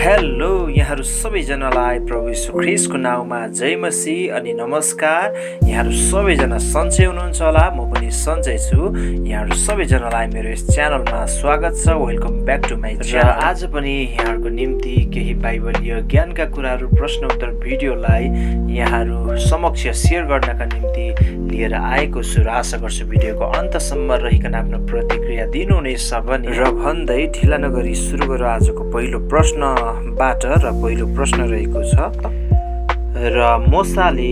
Hello यहाँहरू सबैजनालाई प्रभु यीशु ख्रीष्टको नाउँमा जय मसीह अनि नमस्कार। यहाँहरू सबैजना सन्चै हुनुहुन्छ होला, म पनि सन्चै छु। यहाँहरू सबैजनालाई मेरो यस च्यानलमा स्वागत छ। Welcome back to my channel. आज पनि यहाँहरूको निम्ति केही बाइबलीय ज्ञानका कुराहरू प्रश्न उत्तर भिडियोलाई यहाँहरू समक्ष सेयर गर्नका निम्ति लिएर आएको छु र आशा गर्छु भिडियोको अन्तसम्म रहिकन आफ्नो प्रतिक्रिया दिनुहुनेछ भने र भन्दै ढिला नगरी सुरु गरौँ आजको पहिलो प्रश्नबाट। र पहिलो प्रश्न रहेको छ, र मोसाले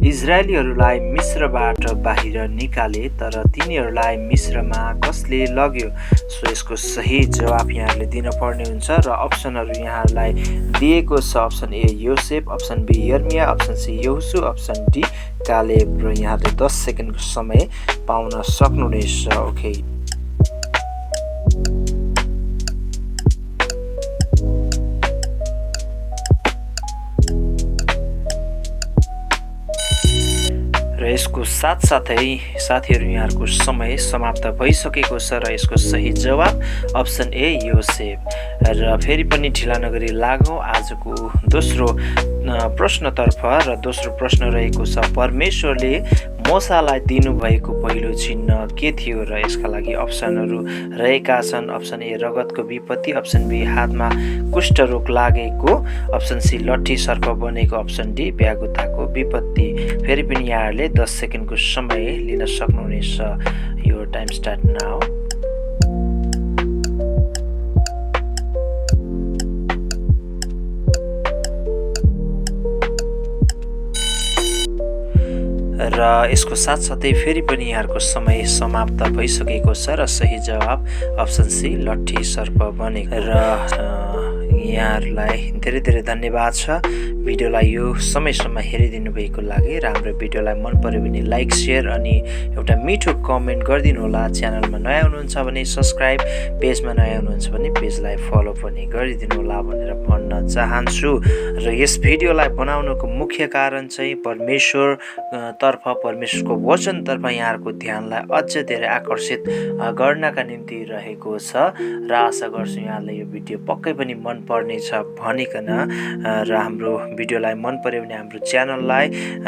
इजरायलीहरूलाई मिस्रबाट बाहिर निकाले तर तिनीहरूलाई मिस्रमा कसले लग्यो? सो यसको सही जवाफ यहाँहरूले दिन पर्ने हुन्छ र अप्सनहरू यहाँहरूलाई दिएको छ। अप्सन ए योसेफ, अप्सन बी यर्मिया, अप्सन सी यहोशू, अप्सन डी कालेब। र यहाँले 10 सेकेन्डको समय पाउन सक्नुहुनेछ। ओके, र यसको साथसाथै साथीहरू यहाँहरूको समय समाप्त भइसकेको छ र यसको सही जवाब अप्सन ए योसेफ। र फेरि पनि ढिला नगरी लागौँ आजको दोस्रो प्रश्नतर्फ। र दोस्रो प्रश्न रहेको छ, परमेश्वरले मोसालाई दिनुभएको पहिलो चिन्ह के थियो? र यसका लागि अप्सनहरू रहेका छन्। अप्सन ए रगतको विपत्ति, अप्सन बी हातमा कुष्ठरोग लागेको, अप्सन सी लट्ठी सर्प बनेको, अप्सन डी ब्यागुताको विपत्ति। फेरि पनि यहाँहरूले 10 सेकेन्डको समय लिन सक्नुहुनेछ। यो टाइम स्टार्ट नाउ। र यसको साथसाथै फेरि पनि यहाँहरूको समय समाप्त भइसकेको छ र सही जवाब अप्सन सी लट्ठी सर्प बनेको। र यहाँहरूलाई धेरै धेरै धन्यवाद छ भिडियोलाई यो समयसम्म हेरिदिनु भएको लागि। र हाम्रो भिडियोलाई मन पर्यो भने लाइक, सेयर अनि एउटा मिठो कमेन्ट गरिदिनु होला। च्यानलमा नयाँ हुनुहुन्छ भने सब्सक्राइब, पेजमा नयाँ हुनुहुन्छ भने पेजलाई फलो पनि गरिदिनु होला भनेर भन्न चाहन्छु। र यस भिडियोलाई बनाउनुको मुख्य कारण चाहिँ परमेश्वरको वचनतर्फ यहाँहरूको ध्यानलाई अझ धेरै आकर्षित गर्नका निम्ति रहेको छ। र आशा गर्छु यहाँलाई यो भिडियो पक्कै पनि मन पर्नेछ भनिकन र हाम्रो भिडियोलाई मन पर्यो भने हाम्रो च्यानललाई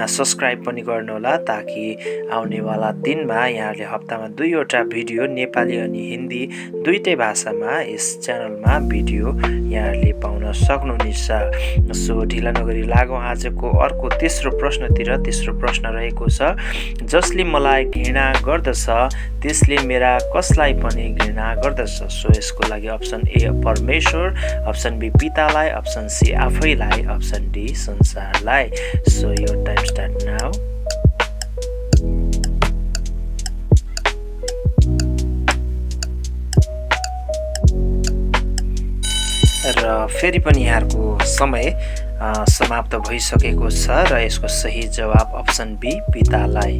सब्सक्राइब पनि गर्नुहोला, ताकि आउनेवाला दिनमा यहाँहरूले हप्तामा 2वटा भिडियो नेपाली अनि हिन्दी दुईटै भाषामा यस च्यानलमा भिडियो यहाँहरूले पाउन सक्नुहुनेछ। सो ढिला नगरी लागौँ आजको अर्को तेस्रो प्रश्नतिर। तेस्रो प्रश्न रहेको छ, जसले मलाई घृणा गर्दछ त्यसले मेरा कसलाई पनि घृणा गर्दछ? सो यसको लागि अप्सन ए परमेश्वर, अप्सन बी पितालाई, अप्सन सी आफैलाई, अप्सन डी संसारलाई। सो यो टाइम स्टार्ट नाउ। र फेरि पनि यहाँहरूको समय समाप्त भइसकेको छ र यसको सही जवाब अप्सन बी पितालाई।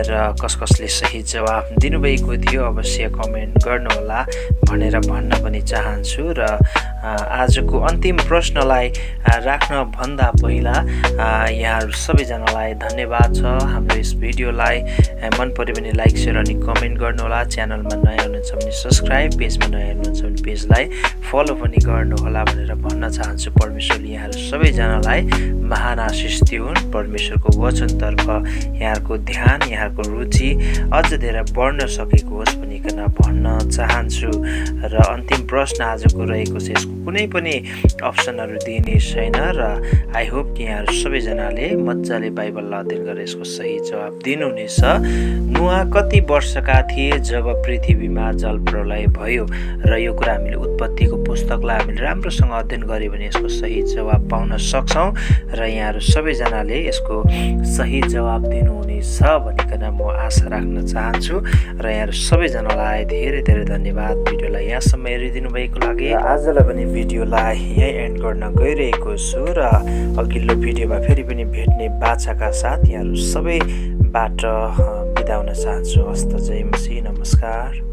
र कसले सही जवाब दिनुभएको थियो अवश्य कमेन्ट गर्नुहोला भनेर भन्न पनि चाहन्छु। र आजको अन्तिम प्रश्नलाई राख्नभन्दा पहिला यहाँहरू सबैजनालाई धन्यवाद छ। हाम्रो यस भिडियोलाई मन पर्यो भने लाइक, सेयर अनि कमेन्ट गर्नुहोला। च्यानलमा नयाँ हुनुहुन्छ भने सब्सक्राइब, पेजमा नयाँ हुनुहुन्छ भने पेजलाई फलो पनि गर्नुहोला भनेर भन्न चाहन्छु। परमेश्वरले यहाँहरू सबैजनालाई महान आशिष दिउन्। परमेश्वरको वचनतर्फ यहाँहरूको ध्यान, यहाँहरूको रुचि अझ धेरै बढ्न सकेको होस् भनिकन भन्न चाहन्छु। र अन्तिम प्रश्न आजको रहेको छ, यसको कुनै पनि अप्सनहरू दिइने छैन। र आई होप कि यहाँहरू सबैजनाले मजाले बाइबल अध्ययन गरेर यसको सही जवाब दिनुहुनेछ। नुहा कति वर्षका थिए जब पृथ्वीमा जल प्रलय भयो? र यो कुरा हामीले उत्पत्तिको पुस्तकलाई हामीले राम्रोसँग अध्ययन गऱ्यो भने यसको सही जवाब पाउन सक्छौँ। र यहाँहरू सबैजनाले यसको सही जवाब दिनुहुनेछ भनिकन म आशा राख्न चाहन्छु। र यहाँहरू सबैजनालाई धेरै धेरै धन्यवाद भिडियोलाई यहाँसम्म हेरिदिनु भएको लागि। आजलाई पनि भिडियोलाई यहीँ एन्ड गर्न गइरहेको छु र अघिल्लो भिडियोमा फेरि पनि भेट्ने बाचाका साथ यहाँहरू सबैबाट बिदा हुन चाहन्छु। हस्त जय मसीह, नमस्कार।